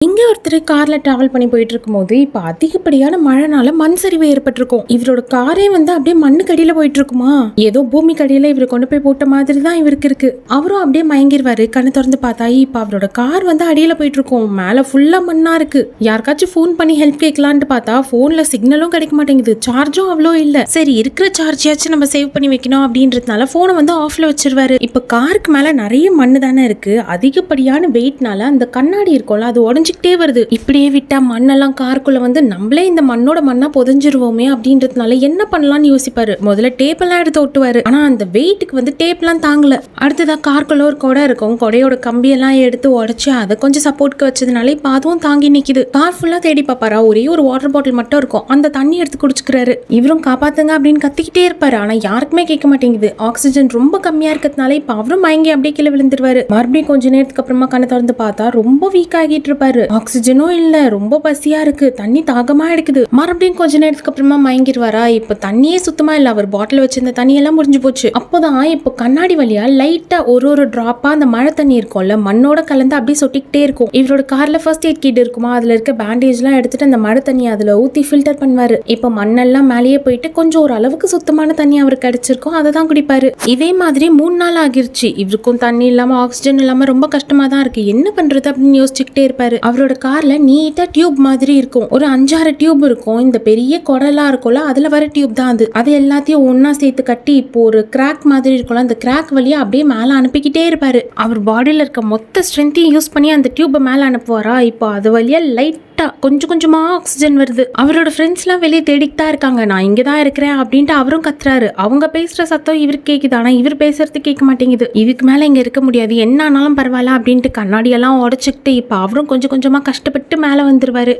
இங்க ஒருத்தர் கார்ல டிராவல் பண்ணி போயிட்டு இருக்கும்போது இப்ப அதிகப்படியான மழைனால மண் சரிவு ஏற்பட்டிருக்கும். இவரோட காரே அப்படியே மண்ணுக்கு அடியில போயிட்டு இருக்குமா, ஏதோ பூமி கடியில இவரு கொண்டு போய் போட்ட மாதிரி தான் இவருக்கு இருக்கு. அவரும் அப்படியே மயங்கிருவாரு. கண்ணு திறந்து பார்த்தா இப்ப அவரோட கார் அடியில போயிட்டு இருக்கும். மேல ஃபுல்லா மண்ணா இருக்கு. யாருக்காச்சும் ஃபோன் பண்ணி ஹெல்ப் கேட்கலான்னு பார்த்தா போன்ல சிக்னலும் கிடைக்க மாட்டேங்குது. சார்ஜும் அவ்வளோ இல்ல. சரி, இருக்கிற சார்ஜாச்சும் நம்ம சேவ் பண்ணி வைக்கணும் அப்படின்றதுனால போனை ஆஃப்ல வச்சிருவாரு. இப்ப காருக்கு மேல நிறைய மண்ணு தானே இருக்கு. அதிகப்படியான வெயிட்னால அந்த கண்ணாடி இருக்கும்ல, அது உடஞ்சிக்கிட்டே வருது. இப்படியே விட்டா மண்ணெல்லாம் காருக்குள்ள நம்மளே இந்த மண்ணோட மண்ணா புதைஞ்சிருவோமே அப்படின்றதுனால என்ன பண்ணலாம்னு யோசிப்பாரு. முதல்ல டேப் எல்லாம் எடுத்து ஒட்டுவாரு. ஆனா அந்த வெயிட்டுக்கு டேப் எல்லாம் தாங்கல. அடுத்ததா காருக்குள்ள ஒரு கொடை இருக்கும். கொடையோட கம்பி எல்லாம் எடுத்து உடைச்சு அதை கொஞ்சம் சப்போர்ட்க்கு வச்சதுனால இப்ப அதுவும் தாங்கி நிக்குது. கார் ஃபுல்லா தேடி பாப்பாரா, ஒரே ஒரு வாட்டர் பாட்டில் மட்டும் இருக்கும். அந்த தண்ணி எடுத்து குடிச்சுக்கிறாரு. இவரும் காப்பாத்துங்க அப்படின்னு கத்திக்கிட்டே இருப்பாரு. ஆனா யாருக்குமே கேட்க மாட்டேங்குது. ஆக்சிஜன் ரொம்ப கம்மியா இருக்கிறதுனால இப்ப அவரும் மயங்கி அப்படியே கீழே விழுந்துருவாரு. மறுபடியும் கொஞ்ச நேரத்துக்கு அப்புறமா கண்ணை திறந்து பார்த்தா ரொம்ப வீக் ஆகிட்டு இருப்பாரு. ஆக்சிஜனும் இல்ல, ரொம்ப பசியா இருக்கு, தண்ணி தாகமா எடுக்குது. மறுபடியும் கொஞ்ச நேரத்துக்கு அப்புறமா மயங்கிடுவாரா. இப்ப தண்ணியே சுத்தமா இல்ல. அவர் பாட்டில் வச்சிருந்த தண்ணி எல்லாம் முடிஞ்சு போச்சு. அப்போதான் இப்ப கண்ணாடி வழியா லைட்டா ஒரு டிராப்பா அந்த மழை தண்ணி இருக்கும்ல, மண்ணோட கலந்து அப்படியே சொட்டிக்கிட்டே இருக்கும். இவரோட கார்ல ஃபர்ஸ்ட் எய்ட் கிட் இருக்குமா, அதுல இருக்க பேண்டேஜ் எல்லாம் எடுத்துட்டு அந்த மழை தண்ணி அதுல ஊத்தி ஃபில்டர் பண்ணுவாரு. இப்ப மண்ணெல்லாம் மேலேயே போயிட்டு கொஞ்சம் ஒரு அளவுக்கு சுத்தமான தண்ணி அவருக்கு கிடைச்சிருக்கும். அதை தான் குடிப்பாரு. இதே மாதிரி 3 நாள் ஆகிருச்சு. இவருக்கும் தண்ணி இல்லாம ஆக்சிஜன் இல்லாம ரொம்ப கஷ்டமா தான் இருக்கு. என்ன பண்றது அப்படின்னு யோசிச்சுக்கிட்டே இருப்பாரு. அவரோட கார்ல நீட்டா டியூப் மாதிரி இருக்கும். ஒரு 5-6 டியூப் இருக்கும். இந்த பெரிய குடலாம் இருக்கும்ல, அதுல வர டியூப் தான் அது. அது எல்லாத்தையும் ஒன்னா சேர்த்து கட்டி இப்போ ஒரு கிராக் மாதிரி இருக்கும்ல, அந்த கிராக் வழியா அப்படியே மேல அனுப்பிக்கிட்டே இருப்பாரு. அவர் பாடியில இருக்க மொத்த ஸ்ட்ரென்த்தையும் யூஸ் பண்ணி அந்த டியூபை மேல அனுப்புவாரா. இப்போ அது வழியா லைட்டா கொஞ்சம் கொஞ்சமா ஆக்சிஜன் வருது. அவரோட ஃப்ரெண்ட்ஸ் எல்லாம் வெளியே தேடிட்டு தான் இருக்காங்க. நான் இங்கதான் இருக்கிறேன் அப்படின்ட்டு அவரும் கத்துறாரு. அவங்க பேசுற சத்தம் இவருக்கு கேக்குது. ஆனா இவர் பேசுறது கேட்க மாட்டேங்குது. இதுக்கு மேல இங்க இருக்க முடியாது, என்ன ஆனாலும் பரவாயில்ல அப்படின்ட்டு கண்ணாடி எல்லாம் உடைச்சுக்கிட்டு இப்ப அவரும் கொஞ்சம் கொஞ்சமா கஷ்டப்பட்டு மேல வந்துருவாரு.